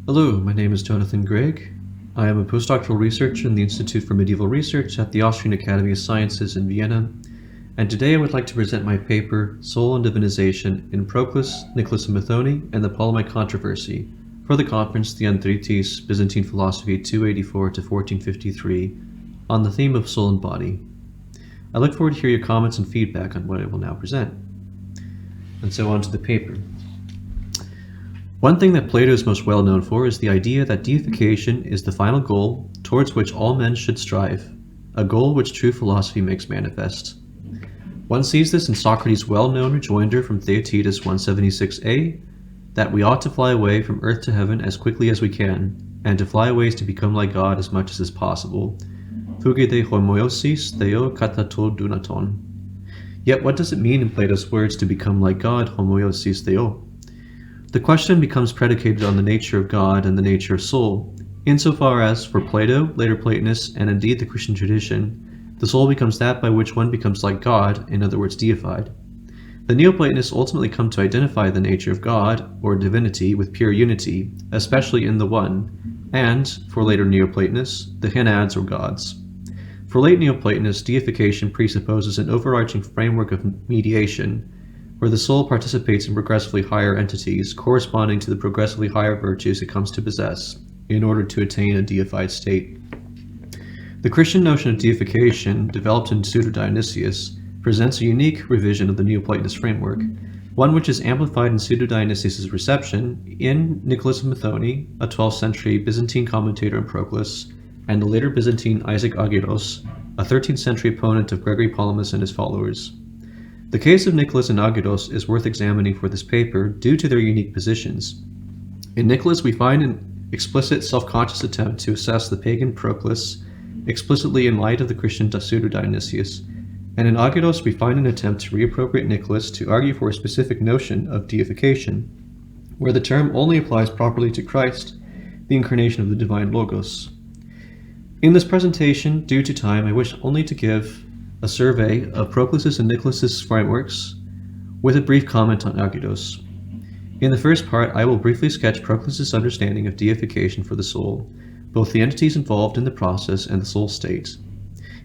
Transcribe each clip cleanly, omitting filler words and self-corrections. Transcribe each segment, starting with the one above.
Hello, my name is Jonathan Greig. I am a postdoctoral researcher in the Institute for Medieval Research at the Austrian Academy of Sciences in Vienna, and today I would like to present my paper, Soul and Divinization in Proclus, Nicholas and Methone, and the Palamite Controversy, for the conference Theandrites, Byzantine Philosophy 284 to 1453, on the theme of soul and body. I look forward to hear your comments and feedback on what I will now present. And so on to the paper. One thing that Plato is most well known for is the idea that deification is the final goal towards which all men should strive, a goal which true philosophy makes manifest. One sees this in Socrates' well-known rejoinder from Theaetetus 176a, that we ought to fly away from earth to heaven as quickly as we can, and to fly away is to become like God as much as is possible. Fugide homoiosis theo κατὰ to dunaton. Yet what does it mean in Plato's words to become like God, homoiosis theo? The question becomes predicated on the nature of God and the nature of soul, insofar as, for Plato, later Platonists, and indeed the Christian tradition, the soul becomes that by which one becomes like God, in other words deified. The Neoplatonists ultimately come to identify the nature of God, or divinity, with pure unity, especially in the One, and, for later Neoplatonists, the henads or gods. For late Neoplatonists, deification presupposes an overarching framework of mediation, where the soul participates in progressively higher entities corresponding to the progressively higher virtues it comes to possess, in order to attain a deified state. The Christian notion of deification, developed in Pseudo-Dionysius, presents a unique revision of the Neoplatonist framework, one which is amplified in Pseudo-Dionysius' reception in Nicholas of Methone, a 12th century Byzantine commentator on Proclus, and the later Byzantine Isaac Argyros, a 13th century opponent of Gregory Palamas and his followers. The case of Nicholas and Argyros is worth examining for this paper due to their unique positions. In Nicholas, we find an explicit self-conscious attempt to assess the pagan Proclus explicitly in light of the Christian Pseudo-Dionysius, and in Argyros we find an attempt to reappropriate Nicholas to argue for a specific notion of deification, where the term only applies properly to Christ, the incarnation of the divine Logos. In this presentation, due to time, I wish only to give a survey of Proclus's and Nicholas's frameworks, with a brief comment on Argyros. In the first part, I will briefly sketch Proclus's understanding of deification for the soul, both the entities involved in the process and the soul state.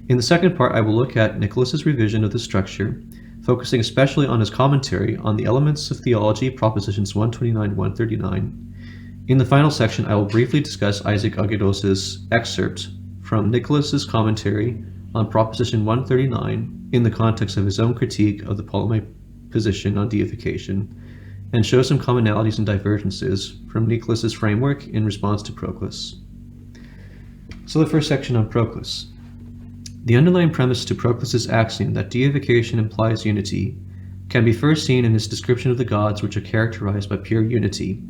In the second part, I will look at Nicholas's revision of the structure, focusing especially on his commentary on the Elements of Theology, propositions 129-139. In the final section, I will briefly discuss Isaac Argyros's excerpt from Nicholas's commentary on proposition 139 in the context of his own critique of the Palamite position on deification, and show some commonalities and divergences from Nicholas's framework in response to Proclus. So the first section on Proclus. The underlying premise to Proclus's axiom that deification implies unity can be first seen in his description of the gods, which are characterized by pure unity,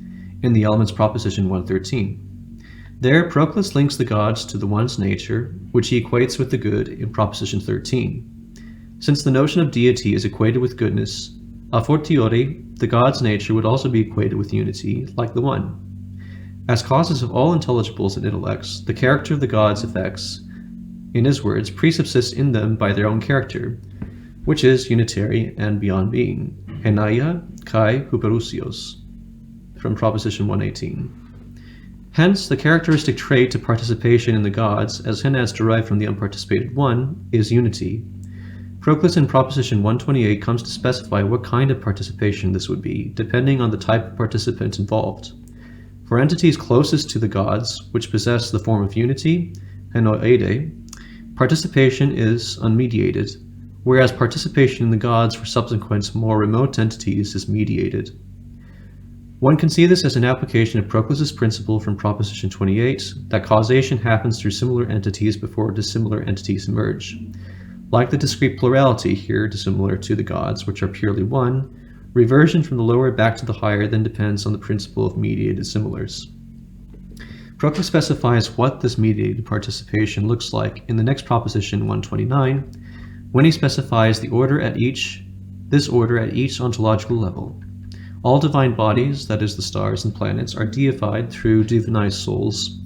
in the Elements proposition 113. There, Proclus links the gods to the One's nature, which he equates with the good in proposition 13. Since the notion of deity is equated with goodness, a fortiori, the god's nature would also be equated with unity, like the One. As causes of all intelligibles and intellects, the character of the gods' effects, in his words, presubsist in them by their own character, which is unitary and beyond being, henaia kai hyperousios, from proposition 118. Hence, the characteristic trait to participation in the gods, as henads derived from the unparticipated One, is unity. Proclus in proposition 128 comes to specify what kind of participation this would be, depending on the type of participant involved. For entities closest to the gods, which possess the form of unity, henoide, participation is unmediated, whereas participation in the gods for subsequent, more remote entities is mediated. One can see this as an application of Proclus's principle from proposition 28, that causation happens through similar entities before dissimilar entities emerge. Like the discrete plurality here, dissimilar to the gods, which are purely one, reversion from the lower back to the higher then depends on the principle of mediated similars. Proclus specifies what this mediated participation looks like in the next proposition 129, when he specifies this order at each ontological level. All divine bodies, that is the stars and planets, are deified through divinized souls,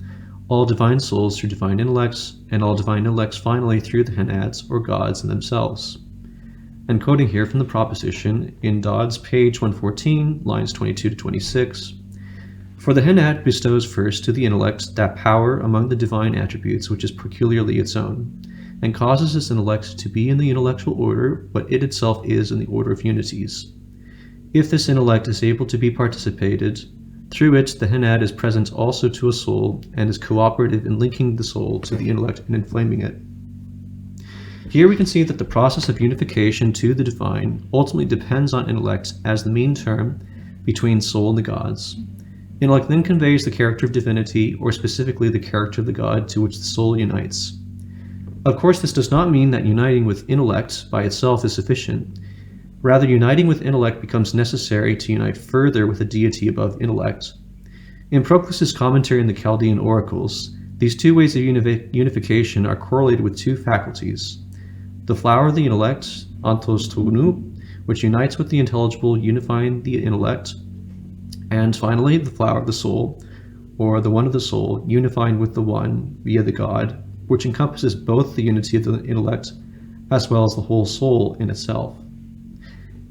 all divine souls through divine intellects, and all divine intellects finally through the henads or gods in themselves. And quoting here from the proposition in Dodd's page 114, lines 22 to 26, For the henad bestows first to the intellect that power among the divine attributes which is peculiarly its own, and causes this intellect to be in the intellectual order, but it itself is in the order of unities. If this intellect is able to be participated, through it the henad is present also to a soul, and is cooperative in linking the soul to the intellect and inflaming it. Here we can see that the process of unification to the divine ultimately depends on intellect as the mean term between soul and the gods. Intellect then conveys the character of divinity, or specifically the character of the god to which the soul unites. Of course, this does not mean that uniting with intellect by itself is sufficient. Rather, uniting with intellect becomes necessary to unite further with a deity above intellect. In Proclus's commentary on the Chaldean oracles, these two ways of unification are correlated with two faculties: the flower of the intellect, ontologically, which unites with the intelligible, unifying the intellect, and finally the flower of the soul, or the one of the soul, unifying with the one via the god, which encompasses both the unity of the intellect as well as the whole soul in itself.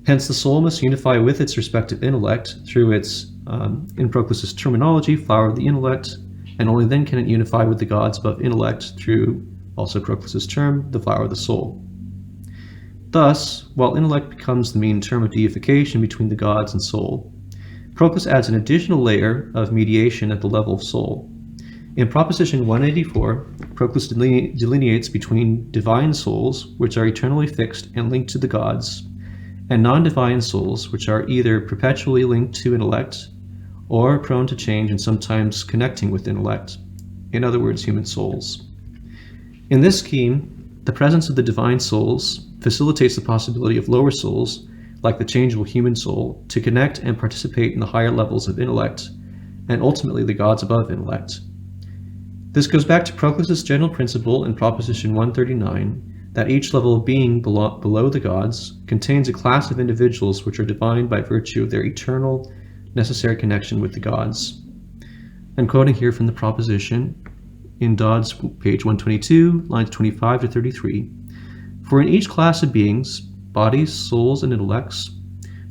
Hence, the soul must unify with its respective intellect through its, in Proclus's terminology, flower of the intellect, and only then can it unify with the gods above intellect through, also Proclus's term, the flower of the soul. Thus, while intellect becomes the mean term of deification between the gods and soul, Proclus adds an additional layer of mediation at the level of soul. In Proposition 184, Proclus delineates between divine souls, which are eternally fixed and linked to the gods, and non-divine souls, which are either perpetually linked to intellect, or prone to change and sometimes connecting with intellect, in other words, human souls. In this scheme, the presence of the divine souls facilitates the possibility of lower souls, like the changeable human soul, to connect and participate in the higher levels of intellect, and ultimately the gods above intellect. This goes back to Proclus's general principle in Proposition 139, that each level of being below the gods contains a class of individuals which are divine by virtue of their eternal, necessary connection with the gods. I'm quoting here from the proposition in Dodd's page 122, lines 25 to 33. For in each class of beings, bodies, souls, and intellects,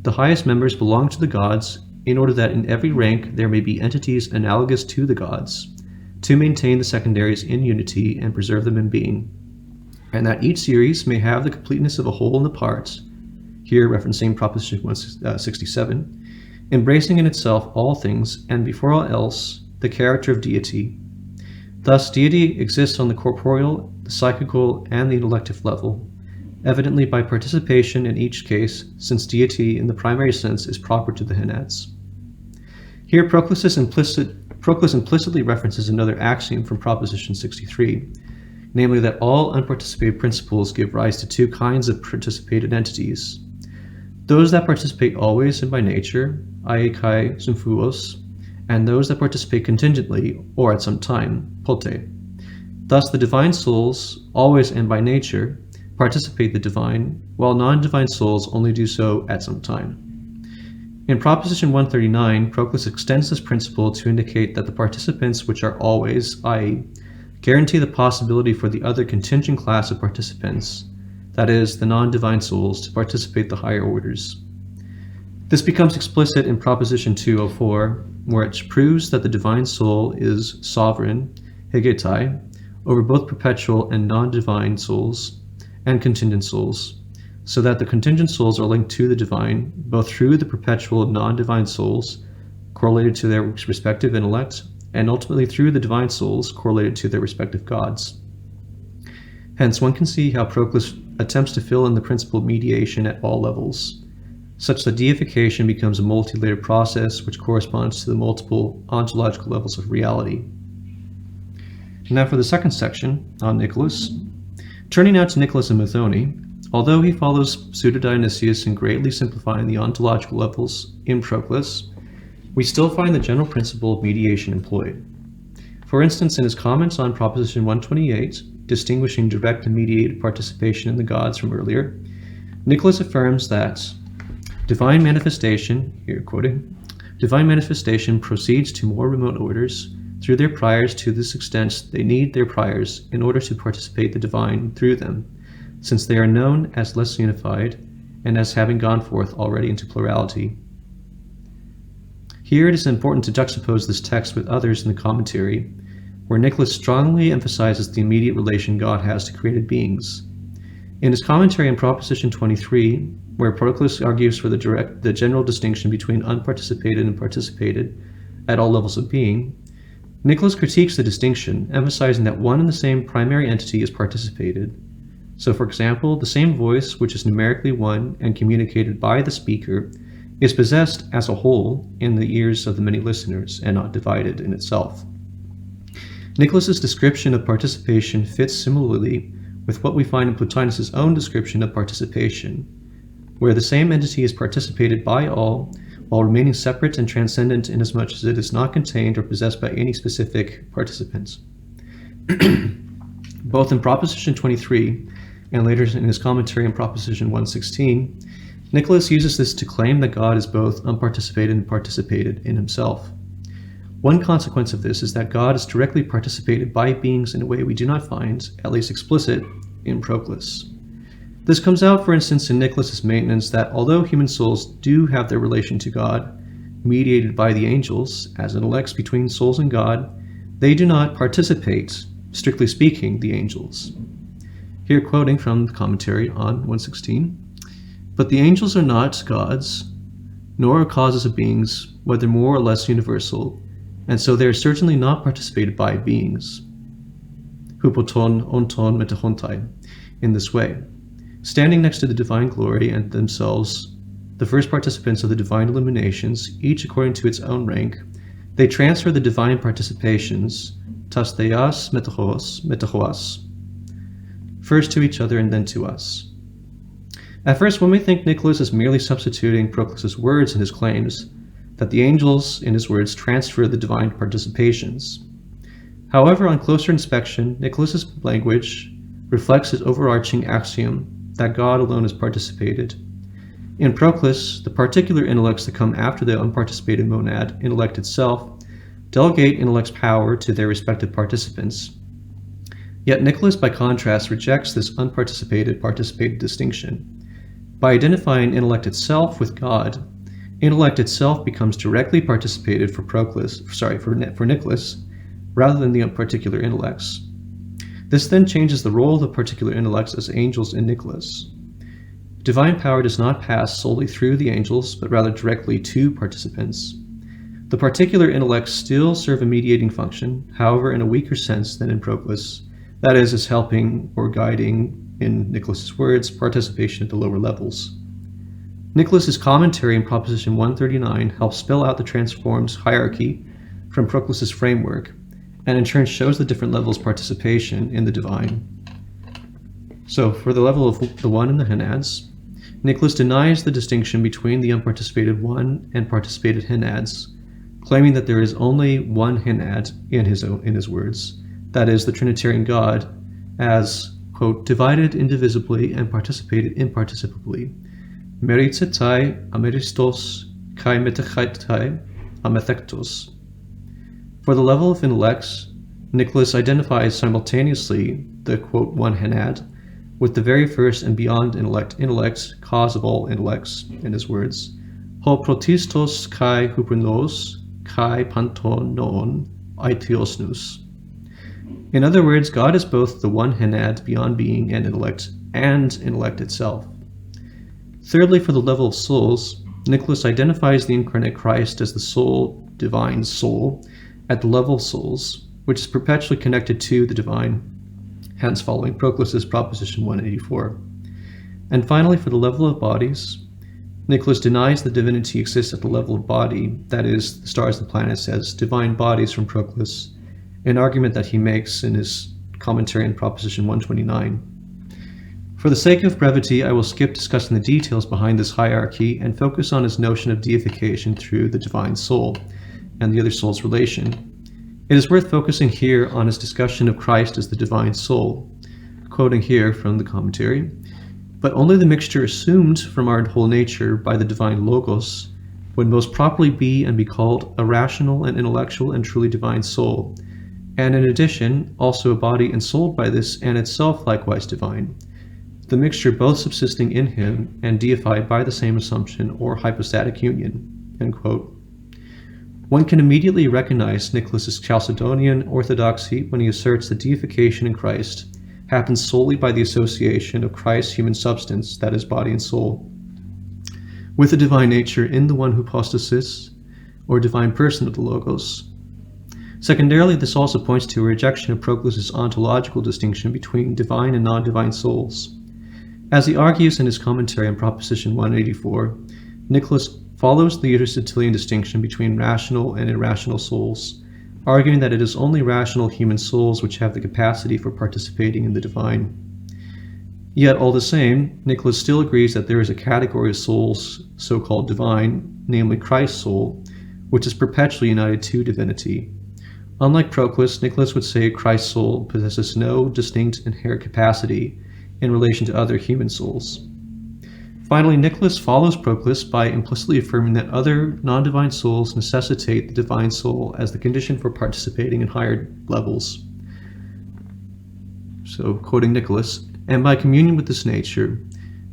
the highest members belong to the gods, in order that in every rank there may be entities analogous to the gods, to maintain the secondaries in unity and preserve them in being, and that each series may have the completeness of a whole in the parts, here referencing Proposition 167, embracing in itself all things, and before all else, the character of deity. Thus, deity exists on the corporeal, the psychical, and the intellective level, evidently by participation in each case, since deity in the primary sense is proper to the henads. Here, Proclus implicitly references another axiom from Proposition 63, namely that all unparticipated principles give rise to two kinds of participated entities: those that participate always and by nature, i.e. kai symphuos, and those that participate contingently or at some time, partake. Thus the divine souls, always and by nature, participate the divine, while non-divine souls only do so at some time. In Proposition 139, Proclus extends this principle to indicate that the participants which are always, i.e., guarantee the possibility for the other contingent class of participants, that is, the non-divine souls, to participate the higher orders. This becomes explicit in Proposition 204, where it proves that the divine soul is sovereign, hegetai, over both perpetual and non-divine souls and contingent souls, so that the contingent souls are linked to the divine, both through the perpetual non-divine souls, correlated to their respective intellect, and ultimately through the divine souls, correlated to their respective gods. Hence, one can see how Proclus attempts to fill in the principle of mediation at all levels, such that deification becomes a multi-layered process which corresponds to the multiple ontological levels of reality. Now for the second section, on Nicholas. Turning now to Nicholas and Methone, although he follows Pseudo-Dionysius in greatly simplifying the ontological levels in Proclus, we still find the general principle of mediation employed. For instance, in his comments on Proposition 128, distinguishing direct and mediated participation in the gods from earlier, Nicholas affirms that divine manifestation, here quoting, divine manifestation proceeds to more remote orders through their priors to this extent they need their priors in order to participate the divine through them, since they are known as less unified and as having gone forth already into plurality. Here it is important to juxtapose this text with others in the commentary, where Nicholas strongly emphasizes the immediate relation God has to created beings. In his commentary on Proposition 23, where Proclus argues for the general distinction between unparticipated and participated at all levels of being, Nicholas critiques the distinction, emphasizing that one and the same primary entity is participated. So, for example, the same voice, which is numerically one and communicated by the speaker, is possessed as a whole in the ears of the many listeners and not divided in itself. Nicholas's description of participation fits similarly with what we find in Plotinus's own description of participation, where the same entity is participated by all while remaining separate and transcendent inasmuch as it is not contained or possessed by any specific participants. Both in Proposition 23 and later in his commentary on Proposition 116, Nicholas uses this to claim that God is both unparticipated and participated in himself. One consequence of this is that God is directly participated by beings in a way we do not find, at least explicit, in Proclus. This comes out, for instance, in Nicholas's maintenance that although human souls do have their relation to God, mediated by the angels, as intellects between souls and God, they do not participate, strictly speaking, the angels. Here quoting from the commentary on 116, "But the angels are not gods, nor are causes of beings, whether more or less universal, and so they are certainly not participated by beings, hupoton, onton, metahontai, in this way. Standing next to the divine glory and themselves, the first participants of the divine illuminations, each according to its own rank, they transfer the divine participations, tas theas metahos, first to each other and then to us." At first, one may think Nicholas is merely substituting Proclus's words in his claims, that the angels, in his words, transfer the divine participations. However, on closer inspection, Nicholas's language reflects his overarching axiom that God alone is participated. In Proclus, the particular intellects that come after the unparticipated monad, intellect itself, delegate intellect's power to their respective participants. Yet Nicholas, by contrast, rejects this unparticipated-participated distinction. By identifying intellect itself with God, intellect itself becomes directly participated for Nicholas, rather than the particular intellects. This then changes the role of the particular intellects as angels in Nicholas. Divine power does not pass solely through the angels, but rather directly to participants. The particular intellects still serve a mediating function, however in a weaker sense than in Proclus, that is, as helping or guiding, in Nicholas's words, participation at the lower levels. Nicholas's commentary in Proposition 139 helps spell out the transformed hierarchy from Proclus's framework, and in turn shows the different levels of participation in the divine. So, for the level of the one and the henads, Nicholas denies the distinction between the unparticipated one and participated henads, claiming that there is only one henad in his words, that is, the Trinitarian God, as, quote, divided indivisibly and participated imparticipably, meritzetai ameristos kai metachaitai amethektos. For the level of intellects, Nicholas identifies simultaneously the, quote, one henad with the very first and beyond intellect, cause of all intellects, in his words, ho protistos kai hupernos kai panton non aitiosnus. In other words, God is both the one henad beyond being and intellect itself. Thirdly, for the level of souls, Nicholas identifies the incarnate Christ as the sole divine soul at the level of souls, which is perpetually connected to the divine, hence following Proclus's Proposition 184. And finally, for the level of bodies, Nicholas denies the divinity exists at the level of body, that is, the stars and planets, as divine bodies from Proclus, an argument that he makes in his commentary on Proposition 129. For the sake of brevity, I will skip discussing the details behind this hierarchy and focus on his notion of deification through the divine soul and the other soul's relation. It is worth focusing here on his discussion of Christ as the divine soul, quoting here from the commentary, "But only the mixture assumed from our whole nature by the divine Logos would most properly be and be called a rational and intellectual and truly divine soul, and in addition, also a body ensouled by this and itself likewise divine, the mixture both subsisting in him and deified by the same assumption or hypostatic union." End quote. One can immediately recognize Nicholas's Chalcedonian orthodoxy when he asserts that deification in Christ happens solely by the association of Christ's human substance, that is, body and soul, with the divine nature in the one hypostasis, or divine person of the Logos. Secondarily, this also points to a rejection of Proclus's ontological distinction between divine and non-divine souls. As he argues in his commentary on Proposition 184, Nicholas follows the Aristotelian distinction between rational and irrational souls, arguing that it is only rational human souls which have the capacity for participating in the divine. Yet, all the same, Nicholas still agrees that there is a category of souls, so-called divine, namely Christ's soul, which is perpetually united to divinity. Unlike Proclus, Nicholas would say Christ's soul possesses no distinct inherent capacity in relation to other human souls. Finally, Nicholas follows Proclus by implicitly affirming that other non-divine souls necessitate the divine soul as the condition for participating in higher levels. So, quoting Nicholas, "And by communion with this nature,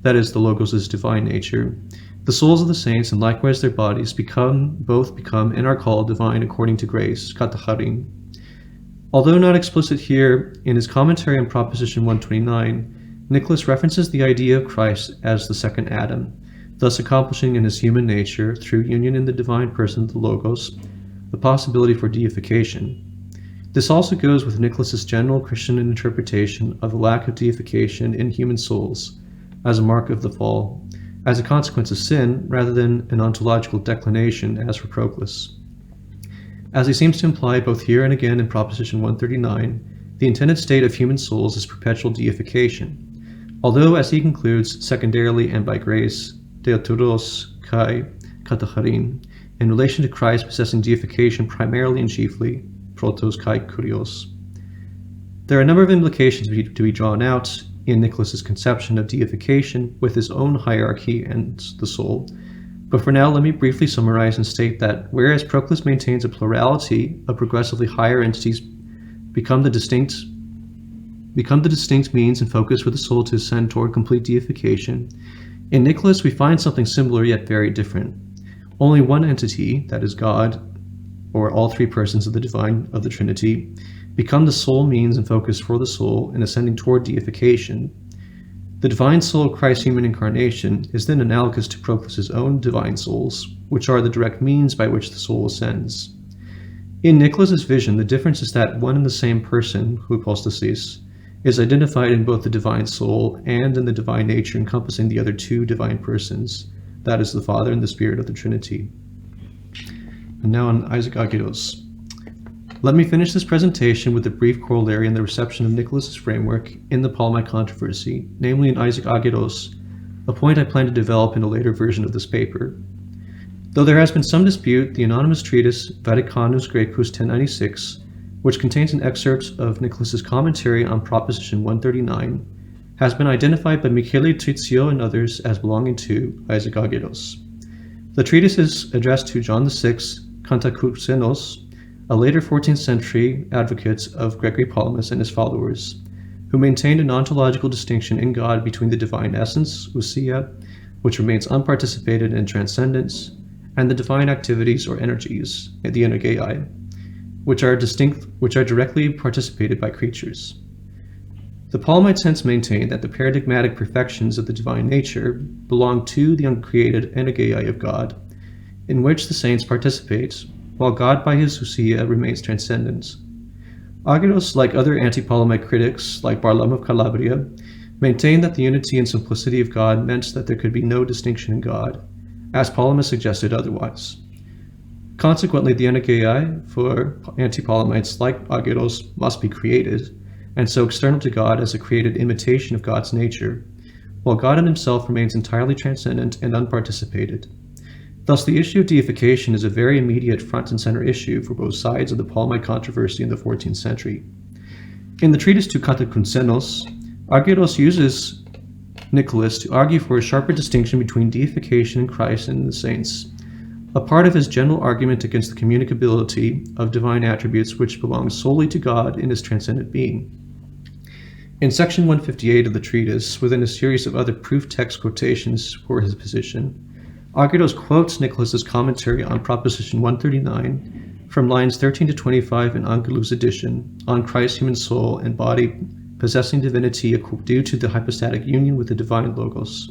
that is, the Logos' divine nature, the souls of the saints and likewise their bodies both become and are called divine according to grace, κατὰ χάριν." Although not explicit here, in his commentary on Proposition 129, Nicholas references the idea of Christ as the second Adam, thus accomplishing in his human nature, through union in the divine person of the Logos, the possibility for deification. This also goes with Nicholas's general Christian interpretation of the lack of deification in human souls as a mark of the fall, as a consequence of sin, rather than an ontological declination as for Proclus. As he seems to imply both here and again in Proposition 139, the intended state of human souls is perpetual deification, although, as he concludes, secondarily and by grace, theandrites kai κατὰ χάριν, in relation to Christ possessing deification primarily and chiefly, protos kai kurios. There are a number of implications to be drawn out in Nicholas's conception of deification with his own hierarchy and the soul, but for now let me briefly summarize and state that whereas Proclus maintains a plurality of progressively higher entities become the distinct means and focus for the soul to ascend toward complete deification, in Nicholas we find something similar yet very different. Only one entity, that is God, or all three persons of the divine of the Trinity, become the sole means and focus for the soul in ascending toward deification. The divine soul of Christ's human incarnation is then analogous to Proclus's own divine souls, which are the direct means by which the soul ascends. In Nicholas's vision, the difference is that one and the same person, hypostasis, is identified in both the divine soul and in the divine nature encompassing the other two divine persons, that is, the Father and the Spirit of the Trinity. And now on Hesychasts. Let me finish this presentation with a brief corollary in the reception of Nicholas's framework in the Palamite controversy, namely in Hesychasts, a point I plan to develop in a later version of this paper. Though there has been some dispute, the anonymous treatise Vaticanus Graecus 1096, which contains an excerpt of Nicholas's commentary on Proposition 139, has been identified by Michele Trizio and others as belonging to Hesychasts. The treatise is addressed to John VI Cantacusenos, a later 14th century advocate of Gregory Palamas and his followers, who maintained an ontological distinction in God between the divine essence, ousia, which remains unparticipated in transcendence, and the divine activities or energies, the energeiai, which are directly participated by creatures. The Palamites hence maintain that the paradigmatic perfections of the divine nature belong to the uncreated energeiai of God, in which the saints participate, while God by his ousia remains transcendent. Argyros, like other anti-Palamite critics, like Barlaam of Calabria, maintained that the unity and simplicity of God meant that there could be no distinction in God, as Palamas suggested otherwise. Consequently, the energeiai for anti-Palamites like Argyros must be created, and so external to God as a created imitation of God's nature, while God in himself remains entirely transcendent and unparticipated. Thus, the issue of deification is a very immediate front and center issue for both sides of the Palamite controversy in the 14th century. In the treatise Tu Catacunsenos, Argyros uses Nicholas to argue for a sharper distinction between deification in Christ and in the saints, a part of his general argument against the communicability of divine attributes which belong solely to God in his transcendent being. In section 158 of the treatise, within a series of other proof text quotations for his position, Argyros quotes Nicholas's commentary on Proposition 139 from lines 13 to 25 in Angelou's edition on Christ's human soul and body possessing divinity due to the hypostatic union with the divine Logos.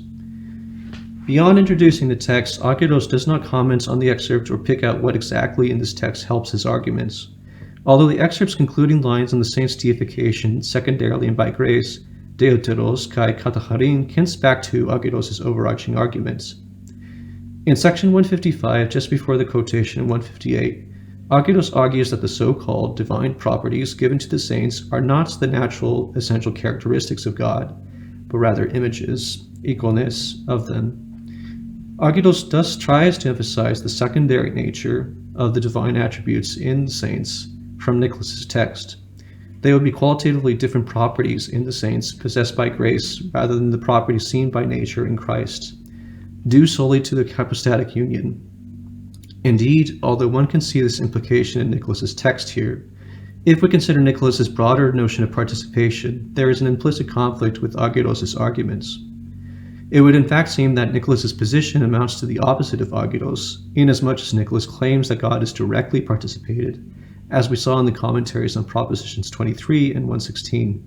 Beyond introducing the text, Argyros does not comment on the excerpt or pick out what exactly in this text helps his arguments. Although the excerpt's concluding lines on the saint's deification, secondarily and by grace, deuteros kai κατα χάριν, hints back to Argyros' overarching arguments. In section 155, just before the quotation in 158, Argyros argues that the so-called divine properties given to the saints are not the natural essential characteristics of God, but rather images, equalness of them. Argyros thus tries to emphasize the secondary nature of the divine attributes in the saints from Nicholas's text. They would be qualitatively different properties in the saints possessed by grace rather than the properties seen by nature in Christ, due solely to the hypostatic union. Indeed, although one can see this implication in Nicholas's text here, if we consider Nicholas's broader notion of participation, there is an implicit conflict with Argyros' arguments. It would in fact seem that Nicholas's position amounts to the opposite of Argyros, inasmuch as Nicholas claims that God is directly participated, as we saw in the commentaries on Propositions 23 and 116.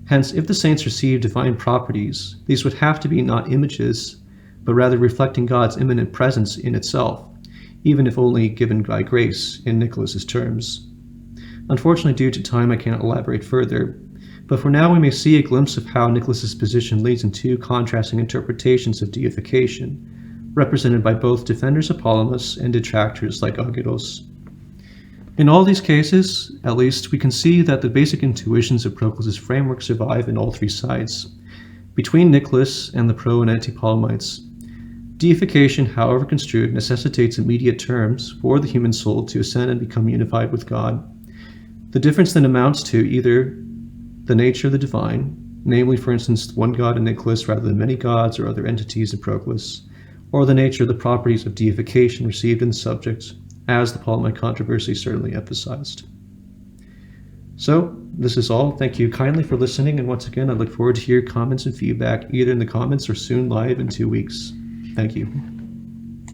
Hence, if the saints receive divine properties, these would have to be not images, but rather reflecting God's immanent presence in itself, even if only given by grace in Nicholas's terms. Unfortunately, due to time, I cannot elaborate further, but for now we may see a glimpse of how Nicholas's position leads in two contrasting interpretations of deification, represented by both defenders of Palamas and detractors like Argyros. In all these cases, at least, we can see that the basic intuitions of Proclus's framework survive in all three sides. Between Nicholas and the pro and anti-Palamites, deification, however construed, necessitates immediate terms for the human soul to ascend and become unified with God. The difference then amounts to either the nature of the divine, namely, for instance, one God in Nicholas rather than many gods or other entities in Proclus, or the nature of the properties of deification received in the subject, as the Palamite controversy certainly emphasized. So, this is all. Thank you kindly for listening, and once again, I look forward to your comments and feedback either in the comments or soon live in 2 weeks. Thank you.